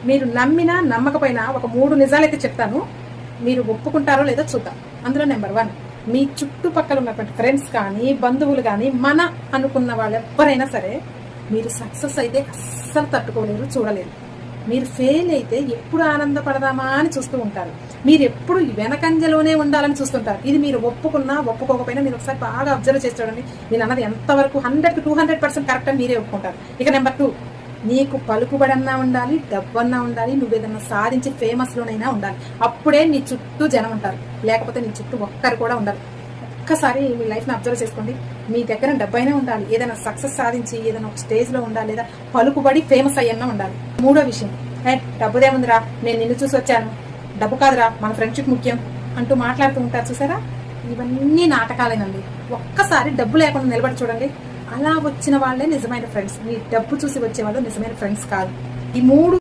మీరు నమ్మినా నమ్మకపోయినా ఒక 3 నిజాలైతే చెప్తాను, మీరు ఒప్పుకుంటారో లేదో చూద్దాం. అందులో నెంబర్ 1, మీ చుట్టుపక్కల ఉన్నటువంటి ఫ్రెండ్స్ కానీ బంధువులు కానీ మన అనుకున్న వాళ్ళు ఎవరైనా సరే మీరు సక్సెస్ అయితే అస్సలు తట్టుకోలేరు, చూడలేరు. మీరు ఫెయిల్ అయితే ఎప్పుడు ఆనందపడదామా అని చూస్తూ ఉంటారు. మీరు ఎప్పుడు వెనకంజలోనే ఉండాలని చూస్తుంటారు. ఇది మీరు ఒప్పుకున్నా ఒప్పుకోకపోయినా మీరు ఒకసారి బాగా అబ్జర్వ్ చేసి చూడండి. నేను అన్నది ఎంతవరకు 100కి 200% కరెక్ట్ అని మీరే ఒప్పుకుంటారు. ఇక నెంబర్ 2, నీకు పలుకుబడన్నా ఉండాలి, డబ్బన్నా ఉండాలి, నువ్వేదన్నా సాధించి ఫేమస్లోనైనా ఉండాలి. అప్పుడే నీ చుట్టూ జనం ఉంటారు, లేకపోతే నీ చుట్టూ ఒక్కరు కూడా ఉండాలి. ఒక్కసారి మీ లైఫ్ని అబ్జర్వ్ చేసుకోండి. మీ దగ్గర డబ్బైనా ఉండాలి, ఏదైనా సక్సెస్ సాధించి ఏదైనా ఒక స్టేజ్లో ఉండాలి, లేదా పలుకుబడి ఫేమస్ అయ్యన్నా ఉండాలి. 3వ విషయం, డబ్బుదేముందిరా, నేను నిన్ను చూసి వచ్చాను, డబ్బు కాదురా మన ఫ్రెండ్షిప్ ముఖ్యం అంటూ మాట్లాడుతూ ఉంటారు చూసారా. ఇవన్నీ నాటకాలేనండి. ఒక్కసారి డబ్బు లేకుండా నిలబడి చూడండి. అలా వచ్చిన వాళ్ళే నిజమైన ఫ్రెండ్స్. మీ డబ్బు చూసి వచ్చే వాళ్ళు నిజమైన ఫ్రెండ్స్ కాదు. ఈ 3